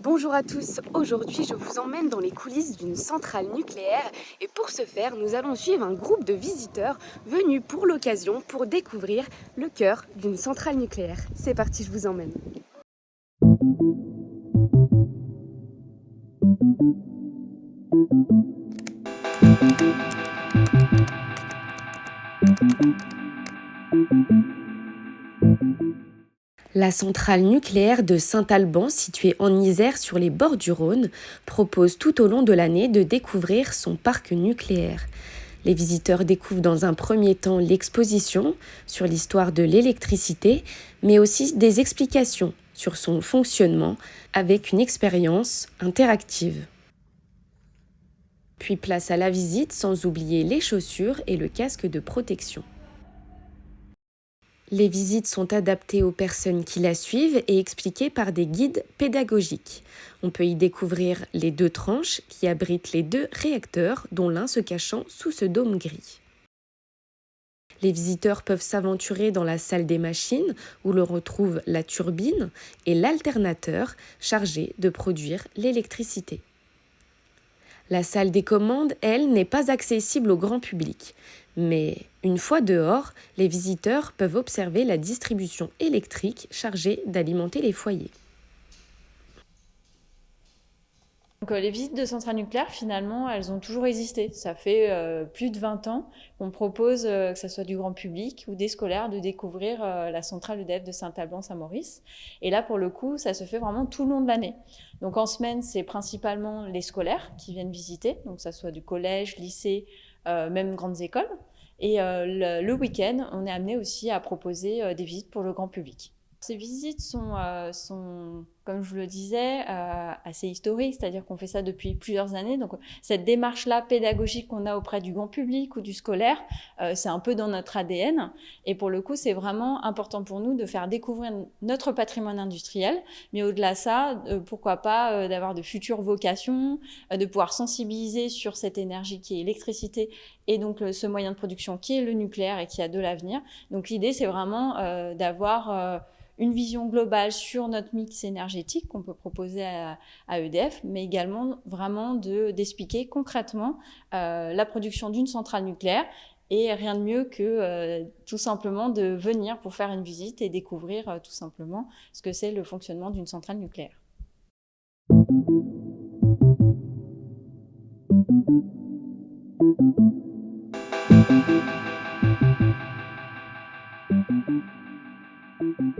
Bonjour à tous, aujourd'hui je vous emmène dans les coulisses d'une centrale nucléaire et pour ce faire nous allons suivre un groupe de visiteurs venus pour l'occasion pour découvrir le cœur d'une centrale nucléaire. C'est parti, je vous emmène. La centrale nucléaire de Saint-Alban, située en Isère sur les bords du Rhône, propose tout au long de l'année de découvrir son parc nucléaire. Les visiteurs découvrent dans un premier temps l'exposition sur l'histoire de l'électricité, mais aussi des explications sur son fonctionnement avec une expérience interactive. Puis place à la visite sans oublier les chaussures et le casque de protection. Les visites sont adaptées aux personnes qui la suivent et expliquées par des guides pédagogiques. On peut y découvrir les deux tranches qui abritent les deux réacteurs, dont l'un se cachant sous ce dôme gris. Les visiteurs peuvent s'aventurer dans la salle des machines où l'on retrouve la turbine et l'alternateur chargé de produire l'électricité. La salle des commandes, elle, n'est pas accessible au grand public. Mais une fois dehors, les visiteurs peuvent observer la distribution électrique chargée d'alimenter les foyers. Donc, les visites de centrales nucléaires, finalement, elles ont toujours existé. Ça fait plus de 20 ans qu'on propose, que ce soit du grand public ou des scolaires, de découvrir la centrale EDF de Saint-Alban-Saint-Maurice. Et là, pour le coup, ça se fait vraiment tout le long de l'année. Donc en semaine, c'est principalement les scolaires qui viennent visiter, donc ça soit du collège, lycée, même grandes écoles. Et le week-end, on est amené aussi à proposer des visites pour le grand public. Ces visites sont, comme je vous le disais, assez historiques, c'est-à-dire qu'on fait ça depuis plusieurs années. Donc cette démarche-là pédagogique qu'on a auprès du grand public ou du scolaire, c'est un peu dans notre ADN. Et pour le coup, c'est vraiment important pour nous de faire découvrir notre patrimoine industriel. Mais au-delà de ça, pourquoi pas d'avoir de futures vocations, de pouvoir sensibiliser sur cette énergie qui est l'électricité et donc ce moyen de production qui est le nucléaire et qui a de l'avenir. Donc l'idée, c'est vraiment d'avoir une vision globale sur notre mix énergétique qu'on peut proposer à EDF, mais également vraiment d'expliquer concrètement la production d'une centrale nucléaire. Et rien de mieux que tout simplement de venir pour faire une visite et découvrir tout simplement ce que c'est le fonctionnement d'une centrale nucléaire.